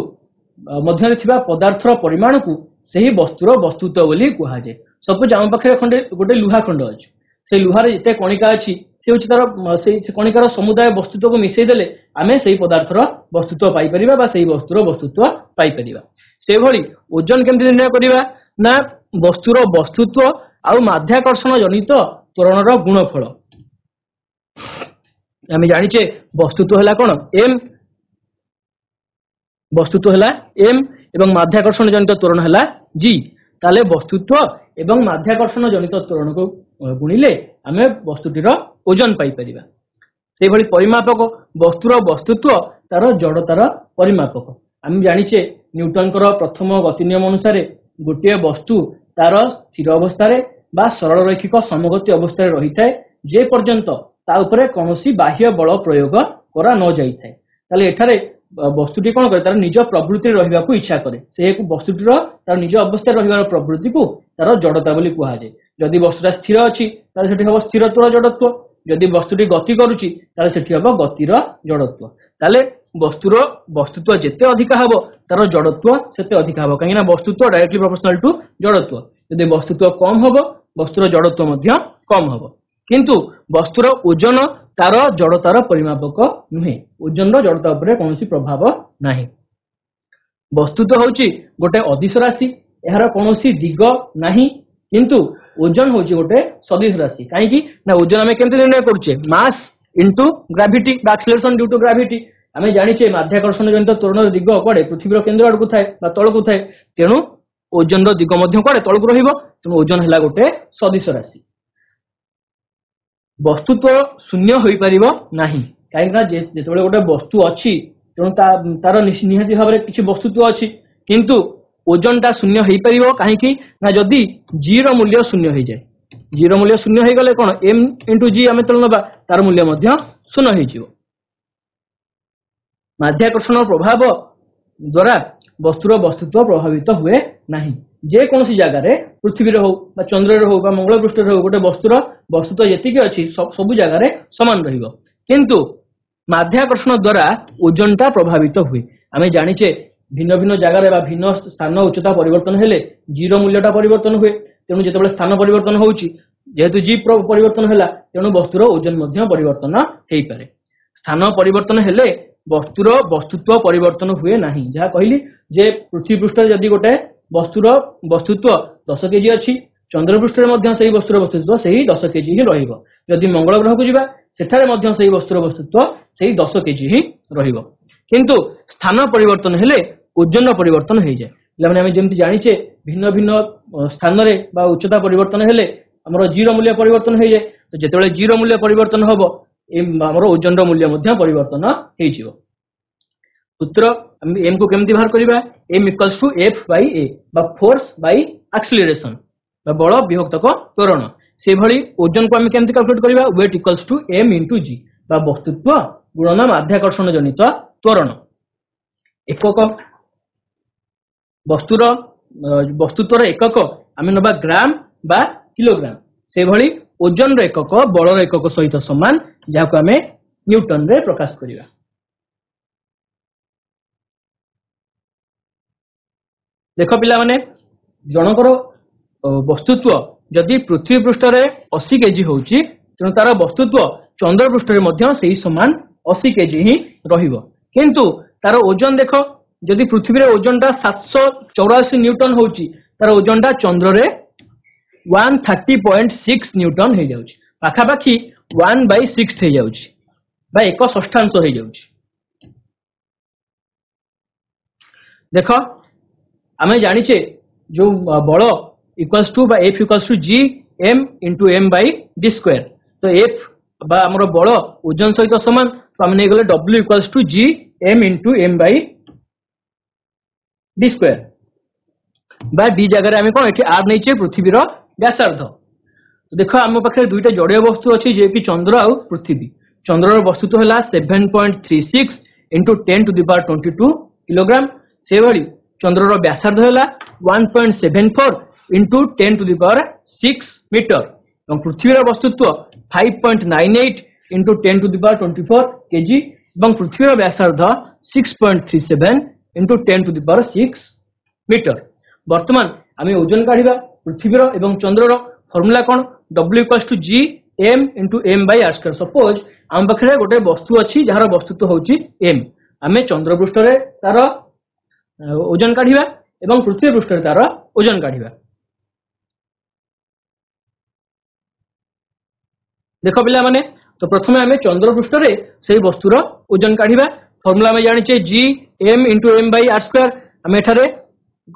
Speaker 1: मध्य रे थिबा पदार्थर परिमाण को सही वस्तुर वस्तुत्व बोली कुहा जाय। सपोज आम पाखे खंडे गोटे लुहा खंड अछि, से लुहार जेते कणिका अछि से होछि तार से कणिकार समुदाय वस्तुत्व को मिसै देले आमे सही पदार्थर वस्तुत्व पाई परिबा बा सही वस्तुर वस्तुत्व पाई परिबा। से भली ओजन केमति निर्णय करिबा ना वस्तुर वस्तुत्व आउ माध्याकर्षण जनित त्वरणर गुणफल। आमे जानि छे वस्तुत्व हला कोन m, वस्तुत्व हला m एवं माध्याकर्षण जनित त्वरण हला g। ताले वस्तुत्व एवं माध्याकर्षण जनित त्वरण को गुणिले आमे वस्तुटीर ओजन पाई परिबा। से भली परिमापक वस्तुर वस्तुत्व तार जड़तार परिमापक। आमे जानि छे न्यूटन कर प्रथम गति नियम अनुसार गोटे वस्तु तार स्थिर अवस्था रे बा सरल रैखिक समगति अवस्था रे रही थाए जे पर्यंत ता उपरे कोनोसी बाह्य बल प्रयोग करा न जाई थाए। ताले एठारे वस्तुटी कोन करे तार निज प्रवृत्ति रहिबा को इच्छा करे, से वस्तुटीर तार निज अवस्था रहिबार प्रवृत्ति को तार जड़ता बोली कुहा जाय। जदि वस्तुटा स्थिर अछि ताले सेठी हबो स्थिरत्वर जड़त्व, जदि वस्तुटी गति करूची ताले सेठी हबो गतिर जड़त्व। ताले वस्तुर वस्तुत्व जेते अधिका हबो तार जड़त्व सेते अधिका हबो, काहेकि ना वस्तुत्व डायरेक्टली प्रोपोर्शनल टू जड़त्व। जदि वस्तुत्व कम हबो वस्तुर जड़त्व मध्य कम हबो। किंतु वस्तुर ओजन तार जड़तार परिमापक नुहे, ओजन जड़ता उपरे कोनोसी प्रभाव नाही। वस्तुत्व होची गोटे अदिश राशि, एहार कोनोसी दिग नाही, किंतु ओजन होची गोटे सदिश राशि। काहे कि ना ओजन हमें केमते निर्णय करूचे मास इनटू ग्रेविटी बा एक्सेलरेशन ड्यू टू ग्रेविटी। आमे जानिचे माध्याकर्षण जनित त्वरण दिग कुआडे पृथ्वीर केन्द्र आड़कू थाए बा तळकू थाए तेणु ओजन दिग मध्य कुआडे तळकू रहिबो तेणु ओजन हैला गोटे सदिश राशि वस्तुत्व शून्य होई परिबो नाही काहे ना जेतबेले गोटे वस्तु अछि तेणु तार निहाती भाव किसी वस्तुत्व अच्छी किंतु ओजनटा शून्य हो पार कहीं ना जदि जी मूल्य शून्य हो जाए जी मूल्य शून्य हो गले कौन एम इंटू जी आम तेल ना तार मूल्य शून्य हो माध्याकर्षण प्रभाव द्वारा वस्तुर वस्तुत्व प्रभावित हुए नहीं जेकोसी जगार पृथ्वी हो चंद्र हो मंगल पृष्ठ हो गोटे वस्तुर वस्तुत्व जी अच्छी सब जगार सामान किंतु माध्याकर्षण द्वारा ओजनटा प्रभावित हुए आम जाचे भिन्न भिन्न जगार भिन्न स्थान उच्चता परिवर्तन हेले जीरो मूल्यटा परिवर्तन हुए तेणु जिते स्थान परिवर्तन होची जेहेतु जी परिवर्तन है तेणु वस्तुर ओजन परिवर्तन हो पारे स्थान परिवर्तन हेले वस्तुर वस्तुत्व परिवर्तन हुए नहीं जहाँ कहली जे पृथ्वी पृष्ठ जदि गोटे वस्तुर वस्तुत्व 10 केजी अच्छी चंद्र पृष्ठ से वस्तुर वस्तुत्व से 10 केजी ही रही मंगल ग्रह को जीवा सेठारे से वस्तुर वस्तुत्व से 10 केजी ही रहिबो किंतु स्थान परिवर्तन हेले ओजन परिवर्तन हो जाए पे आम जमी जाचे भिन्न भिन्न स्थान में उच्चता परिवर्तन हेले आमर जीरो मूल्य परिवर्तन हो जाए तो जिते जीरो मूल्य परिवर्तन हम आमर ओजन मूल्य परिवर्तन हो सूत्र एम को केमती बाहर करवा m equals to F by a force by acceleration बल विभक्तक त्वरण से भली ओजन को आम केमती कैलकुलेट करवा weight equals to m into g वस्तुत्व गुणन माध्याकर्षण जनित त्वरण एकक वस्तुत्वर एकक आम नवा ग्राम बा किलोग्राम से भली ओजन एकक बलर एकक सहित समान जहाँ को आम न्यूटन रे प्रकाश करवा देख पिला माने जनकर वस्तुत्व जदि पृथ्वी पृष्ठ रे 80 केजी होची तेणु तार वस्तुत्व चंद्र पृष्ठ रे से ही समान 80 केजी ही रहिबो किंतु तार ओजन देख जदि पृथ्वी रे ओजनटा 784 न्यूटन होची तार ओजनटा चंद्र रे 130.6 न्यूटन हो जाउची पाखापाखी 1/6 हो जाउची बा 1/6 हो जाउची देख आमे जानिचे जो बल इक्वल्स टू बा F equals to G m into m by d square तो एफ बा आमर बल ओजन सहित समान तो आम नहीं गले W equals to G m into m by d square बा डी जगह आम कौन ये आर नहीं पृथ्वीर व्यासार्ध तो देख आम पाखे दुईटा जड़ीय वस्तु अच्छी जे कि चंद्र आउ पृथ्वी चंद्र वस्तुत्व है 7.36 इंटू 10⁻22 किलोग्राम से भली चंद्र व्यासार्ध है 1.74 इंटू 10⁶ मीटर और पृथ्वीर वस्तुत्व 5.98 इंटू 10⁻24 केजी और पृथ्वीर व्यासार्ध 6.37 इंटू 10⁶ मीटर वर्तमान आम ओजन काढ़ा पृथ्वीर एवं चंद्रर फर्मूला कौन W equals to G m into m by r square suppose आम पाखे गोटे वस्तु अच्छी जार वस्तुत्व होची एम आम चंद्र पृष्ठ तार ओजन काढ़ा एवं पृथ्वी पृष्ठ तार ओजन काढ़ा देख पिला माने तो प्रथम आम चंद्र पृष्ठ से वस्तुर ओजन काढ़ा फर्मूला आम जाने G m into m by r square आम एठारे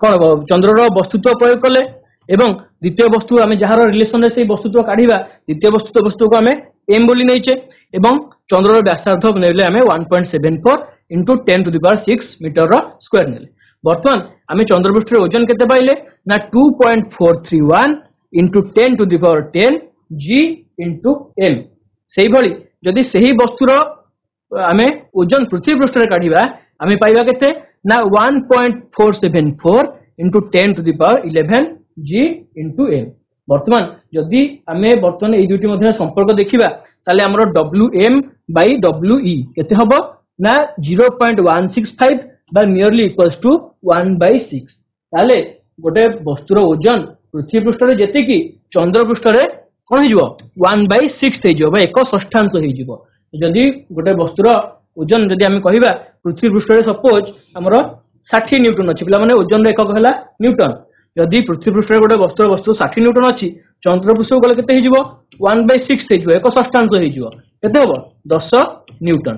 Speaker 1: कौन चंद्रर वस्तुत्व प्रयोग कले एवं द्वितीय वस्तु आम जार रिलेसन से वस्तुत्व काढ़ा द्वितीय वस्तु को आम एम बोली नहींचे एवं चंद्रर व्यासार्ध नेले आम 1.74 इंटू 10⁶ मीटर स्क्वायर नेले बर्तमान आम चंद्रपृष्ठ ओजन केते पाइले ना 2.431 इंटू 10⁻10 जी इंटू एम से भली जदि सही वस्तुर आम ओजन पृथ्वी पृष्ठ काढ़ा आम पाइबा केते ना 1.474 इंटू 10⁻11 जी इंटू एम बर्तमान जदि आम बर्तमान ये दुईटी मध्य संपर्क देखा ताले आमर WM बाई WE केते हबो ना 0.165 बा नियरली इक्वल्स टू 1/6 ताले गोटे वस्तुर ओजन पृथ्वी पृष्ठ रे जेते कि चंद्र पृष्ठ रे कोन हिजो 1/6 हिजो बा 1/6 हिजो जदि गोटे वस्तुर ओजन जदि आम कहिबा पृथ्वी पृष्ठ रे सपोज हमर 60 न्यूटन अछि पिला माने ओजन रे एकक हला न्यूटन जदि पृथ्वी पृष्ठ रे गोटे वस्तु 60 न्यूटन अछि चंद्र पृष्ठ गले केते हिजो 1/6 हिजो 1/6 हिजो केते हबो 10 न्यूटन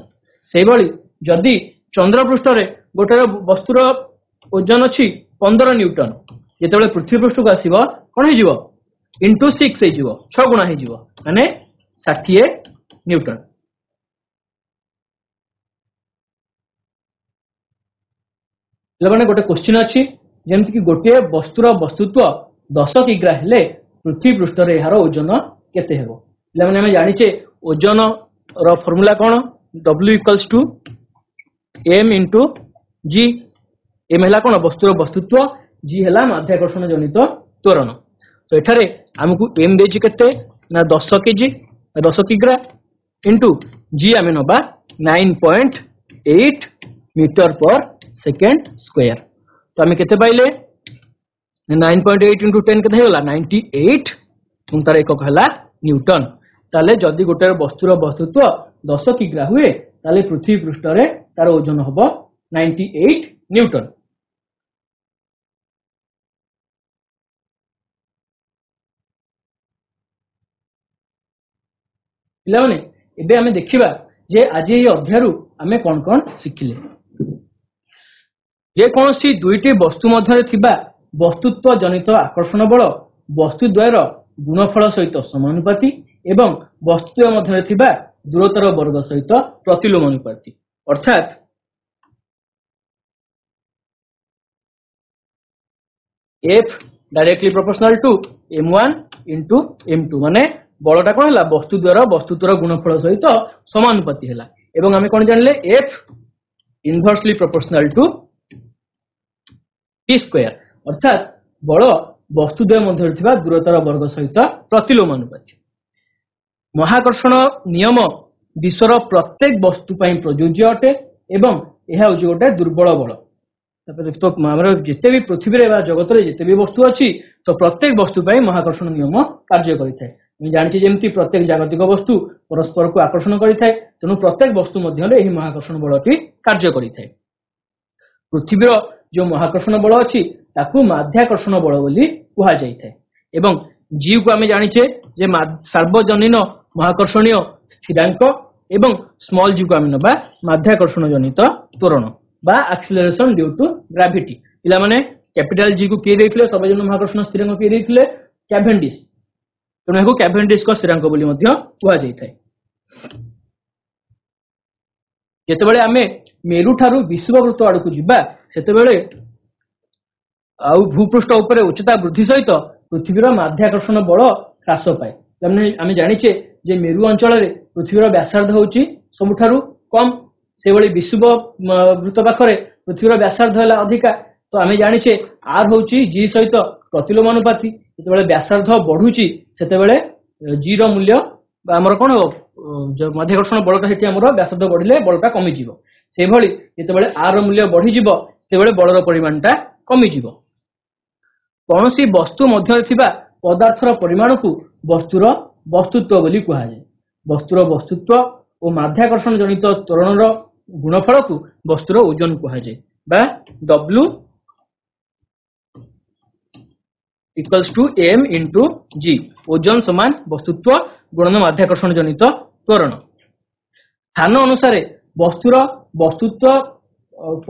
Speaker 1: से भली जदि चंद्र पृष्ठ रे गोटे वस्तुर ओजन अछि 15 न्यूटन जेतेबेले पृथ्वी पृष्ठ को आसीबो कोन हे जीवो इंटू 6 हे जीवो 6 गुणा हे जीवो माने 60 न्यूटन। माने गोटे क्वेश्चन अछि जेमति कि गोटे वस्तुर वस्तुत्व 10 किग्रा हेले पृथ्वी पृष्ठ रे यार ओजन केते हेबो। माने हम जानिचे ओजन रो फार्मूला कोन W equals to m into g। m हला कोन वस्तुर वस्तुत्व, g हला माध्याकर्षण जनित त्वरण। तो एठारे हमकु m देछि केते ना 10 केजी 10 किग्रा इंटू g आमे नबा 9.8 मीटर पर सेकेंड स्क्वायर। तो आमे केते पाइले 9.8 इंटू 10 केते होला 98 तार एकक हला न्यूटन। ताले जदि गोटे वस्तुर वस्तुत्व 10 किग्रा हुए ताले पृथ्वी पृष्ठ रे तार ओजन हबो 98 न्यूटन। पिलाने एबे आमे देखिबा जे आज ये अध्यायरु आमे कोन कोन सिखिले। जे कोनसी दुईटी वस्तु मध्य थिबा वस्तुत्व जनित आकर्षण बल वस्तुद्वयर गुणफल सहित समानुपाती एवं वस्तु मध्य थिबा दूरतर वर्ग सहित प्रतिलोमानुपाती। अर्थात F directly proportional to m1 into m2 माने बलटा कोन हला वस्तुद्वयर वस्तुत्वर गुणफल सहित समानुपाती हला। एवं आमे कोन जानले F inversely proportional to t square अर्थात बल वस्तुद्वय मध्य थिबा दूरतर वर्ग सहित प्रतिलोमानुपाती। महाकर्षण नियम विश्वर प्रत्येक वस्तु पई प्रयोज्य अटे एवं यह होची गोटे दुर्बल बल। तो जिते भी पृथ्वी रे जगत रे जिते भी वस्तु अच्छी तो प्रत्येक वस्तु पई महाकर्षण नियम कार्य करिथाय। जानिछि जेमति प्रत्येक जागतिक वस्तु परस्पर को आकर्षण करिथाय तेनु प्रत्येक वस्तु मध्य रे एही महाकर्षण बलटी कार्य करिथाय। पृथ्वी रो जो महाकर्षण बल अछि ताकू माध्याकर्षण बल बोली कुहा जायथाय। एवं जीव को आमे जानिछे जे सार्वजनीन महाकर्षणीय स्थिरांक एवं स्मॉल जी को आमे नबा माध्याकर्षण जनित त्वरण बा एक्सीलरेशन ड्यू टू ग्रेविटी। पिला माने कैपिटल जी को के देथिले सार्वजनीन महाकर्षण स्थिरांक के देथिले कैवेंडिश। तेणु एको कैवेंडिश को स्थिरांक बोली मध्य कुहा जायथाय। जेतेबेले आमे मेरु ठारू विषुववृत्त आडकू जिबा सेतेबेले आउ भूपृष्ठ उपरे उच्चता वृद्धि सहित पृथ्वीर माध्याकर्षण बल ह्रास पाए। आमे जानिछे जे मेरु अंचल रे पृथ्वीर व्यासार्ध होची सबुठारू कम से भली विषुववृत्त पाखरे पृथ्वीर व्यासार्ध हला अधिका। तो आमे जानिछे आर होची जी सहित प्रतिलोमानुपाती। जेतेबेले व्यासार्ध बढ़ुची सेतेबेले जी रो मूल्य बा हमर कोन जो माध्याकर्षण बलटा हेटी हमर व्यासार्ध बढ़िले बलटा कमी जिवो। से भली जेतेबेले आर रो मूल्य बढ़ी जिवो सेबेले बलर परिमाणटा कमी जिवो। कौनसी वस्तु मध्य थिबा पदार्थर परिमाण को वस्तुर वस्तुत्व बोली कुहा जाय। वस्तुर वस्तुत्व और माध्याकर्षण जनित त्वरणर गुणफल को वस्तुर ओजन कुहा जाय बा W equals to m into g। ओजन समान वस्तुत्व गुणन माध्याकर्षण जनित त्वरण। स्थान अनुसार वस्तुर वस्तुत्व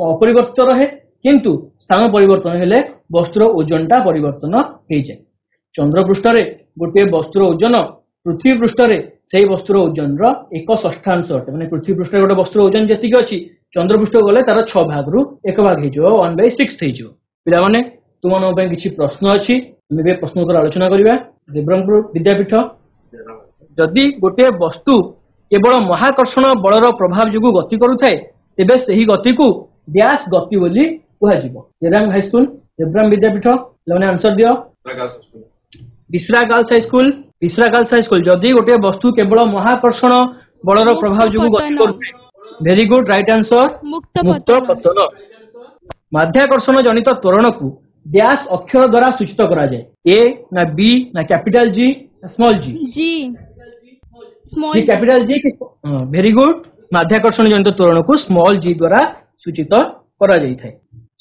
Speaker 1: अपरिवर्तित रहे किंतु स्थान परिवर्तन हेले वस्तुर ओजनटा परिवर्तन हो जाए। चंद्र पृष्ठ रे गोटे वस्तुर ओजन पृथ्वी पृष्ठ रे सेही वस्तुर ओजन रो 1/6 अटे। माने पृथ्वी पृष्ठ रे गोटे वस्तुर ओजन जतिक अछि चंद्र पृष्ठ गले तार 6 भाग रु 1 भाग हे जो 1/6 हे जो। पिला माने तुमन पे किछि प्रश्न अछि हम बे प्रश्न पर आलोचना करिबा। देवरंगपुर विद्यापीठ जदि गोटे वस्तु केवल महाकर्षण बलर प्रभाव जुगु गति करूथाय तेबे सेही गति को डैश गति बोली कुहा जिवो। देवरंग हाई स्कूल देवराम विद्यापीठ लने आंसर दियो। बिसरा गर्ल्स हाई स्कूल बिसरा गर्ल्स हाई स्कूल जदि गोटे वस्तु केवल महाकर्षण बलर प्रभाव जुगु गति करूथाय। वेरी गुड राइट आंसर मुक्त पतन। माध्याकर्षण जनित त्वरण को डैश अक्षर द्वारा सूचित करा जाय। ए ना बी ना कैपिटल जी ना स्मॉल जी
Speaker 2: जी small
Speaker 1: G capital G. Very good माध्याकर्षण जनित त्वरण को स्मॉल जी द्वारा सूचित करा जाय थाय।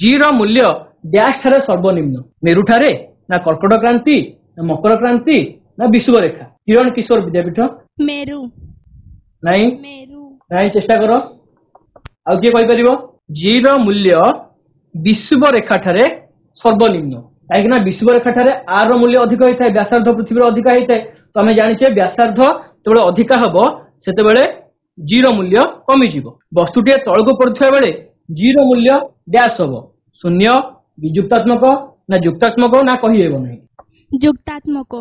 Speaker 1: जी रो मूल्य डैश ठारे सर्वनिम्न मेरु ठारे ना कर्कट क्रांति ना मकर क्रांति ना विषुवरेखा। किरण किशोर विद्यापीठ
Speaker 2: मेरु
Speaker 1: नहीं
Speaker 2: मेरु
Speaker 1: नहीं चेष्टा करो ଆଉ କିଏ କହିପାରିବ g ର ମୂଲ୍ୟ ବିଷୁବ ରେଖା ଠାରେ ସର୍ବନିମ୍ନ କାହିଁକି ନା ବିଷୁବ ରେଖା ଠାରେ r ର ମୂଲ୍ୟ ଅଧିକ ହେଇଥାଏ ବ୍ୟାସାର୍ଧ ପୃଥିବୀର ଅଧିକ ହେଇଥାଏ ତ ଆମେ ଜାଣିଛେ ବ୍ୟାସାର୍ଧ ଯେତେବେଳେ ଅଧିକା ହବ ସେତେବେଳେ g ର ମୂଲ୍ୟ କମିଯିବ ବସ୍ତୁଟିଏ ତଳକୁ ପଡୁଥିବା ବେଳେ g ର ମୂଲ୍ୟ ଡ୍ୟାଶ ହବ ଶୂନ୍ୟ ବିଯୁକ୍ତାତ୍ମକ ନା ଯୁକ୍ତାତ୍ମକ ନା କହିହେବ ନାହିଁ
Speaker 2: ଯୁକ୍ତାତ୍ମକ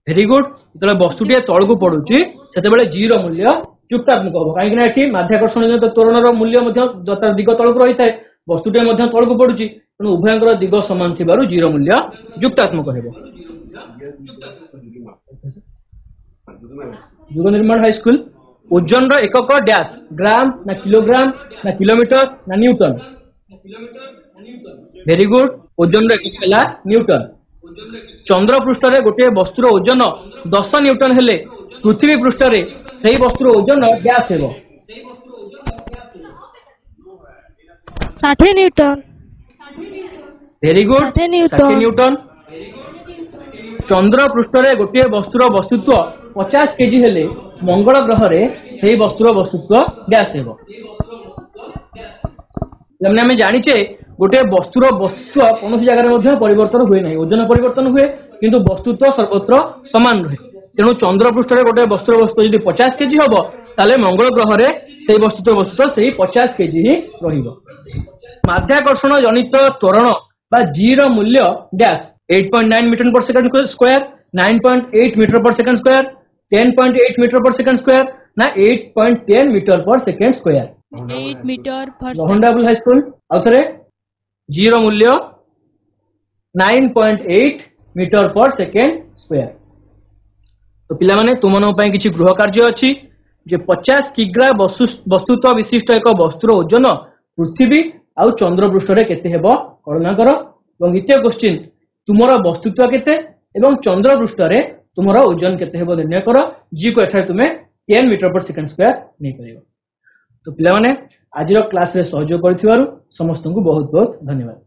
Speaker 1: ଭେରି ଗୁଡ ଯେତେବେଳେ ବସ୍ତୁଟିଏ ତଳକୁ ପଡୁଛି ସେତେବେଳେ g ର ମୂଲ୍ୟ ଯୁକ୍ତାତ୍ମକ ହବ କାହିଁକି ନା ଏଠି ମାଧ୍ୟାକର୍ଷଣ ଜନିତ ତ୍ୱରଣର ମୂଲ୍ୟ ମଧ୍ୟ ତାର ଦିଗ ତଳକୁ ରହିଥାଏ ବସ୍ତୁଟିଏ ମଧ୍ୟ ତଳକୁ ପଡୁଛି ତେଣୁ ଉଭୟଙ୍କର ଦିଗ ସମାନ ଥିବାରୁ g ର ମୂଲ୍ୟ ଯୁକ୍ତାତ୍ମକ ହେବ ଯୁଗ ନିର୍ମାଣ ହାଇସ୍କୁଲ ଓଜନର ଏକକ ଡ୍ୟାଶ ଗ୍ରାମ ନା କିଲୋଗ୍ରାମ ନା କିଲୋମିଟର ନା ନ୍ୟୁଟନ ଭେରି ଗୁଡ ଓଜନର ଏକକ ହେଲା ନ୍ୟୁଟନ ଚନ୍ଦ୍ର ପୃଷ୍ଠରେ ଗୋଟିଏ ବସ୍ତୁର ଓଜନ 10 ନ୍ୟୁଟନ ହେଲେ ପୃଥିବୀ ପୃଷ୍ଠରେ ସେହି ବସ୍ତୁର ଓଜନ ଡ୍ୟାଶ ହେବ
Speaker 2: 60 newton
Speaker 1: very good
Speaker 2: 60 newton
Speaker 1: 60 newton ଚନ୍ଦ୍ର ପୃଷ୍ଠରେ ଗୋଟିଏ ବସ୍ତୁର ବସ୍ତୁତ୍ୱ 50 କେଜି ହେଲେ ମଙ୍ଗଳ ଗ୍ରହରେ ସେହି ବସ୍ତୁର ବସ୍ତୁତ୍ୱ ଡ୍ୟାଶ ହେବ ଆମେ ଜାଣିଛେ ଗୋଟିଏ ବସ୍ତୁର ବସ୍ତୁତ୍ୱ କୌଣସି ଜାଗାରେ ମଧ୍ୟ ପରିବର୍ତ୍ତନ ହୁଏ ନାହିଁ ଓଜନ ପରିବର୍ତ୍ତନ ହୁଏ କିନ୍ତୁ ବସ୍ତୁତ୍ୱ ସର୍ବତ୍ର ସମାନ ରହେ ତେଣୁ ଚନ୍ଦ୍ର ପୃଷ୍ଠରେ ଗୋଟିଏ ବସ୍ତୁର ବସ୍ତୁ ଯଦି 50 କେଜି ହବ ତାହେଲେ ମଙ୍ଗଳ ଗ୍ରହରେ ସେହି ବସ୍ତୁତ୍ୱ ସେହି 50 କେଜି ହିଁ ରହିବ ମାଧ୍ୟାକର୍ଷଣ ଜନିତ ତ୍ୱରଣ ବା g ର ମୂଲ୍ୟ dash 8.9 metre per second square 9.8 metre per second square 10.8 metre per second square ନା 8.10 metre per second square
Speaker 2: 8 metre per
Speaker 1: ରୋହଣ୍ଡାବୁଲ ହାଇସ୍କୁଲ ଆଉ ଥରେ g ର ମୂଲ୍ୟ 9.8 ମିଟର per second ସ୍କୋୟାର ତ ପିଲାମାନେ ତୁମମାନଙ୍କ ପାଇଁ କିଛି ଗୃହ କାର୍ଯ୍ୟ ଅଛି ଯେ 50 କିଗ୍ରା ବସ୍ତୁତ୍ୱ ବିଶିଷ୍ଟ ଏକ ବସ୍ତୁର ଓଜନ ପୃଥିବୀ ଆଉ ଚନ୍ଦ୍ର ପୃଷ୍ଠରେ କେତେ ହେବ ଗଣନା କର ଏବଂ ଦ୍ୱିତୀୟ କ୍ୱେଶ୍ଚିନ୍ ତୁମର ବସ୍ତୁତ୍ୱ କେତେ ଏବଂ ଚନ୍ଦ୍ର ପୃଷ୍ଠରେ ତୁମର ଓଜନ କେତେ ହେବ ନିର୍ଣ୍ଣୟ କର g କୁ ଏଠାରେ ତୁମେ 10 ମିଟର per second ସ୍କୋୟାର ନେଇପାରିବ ତ ପିଲାମାନେ ଆଜିର କ୍ଲାସରେ ସହଯୋଗ କରିଥିବାରୁ ସମସ୍ତଙ୍କୁ ବହୁତ ବହୁତ ଧନ୍ୟବାଦ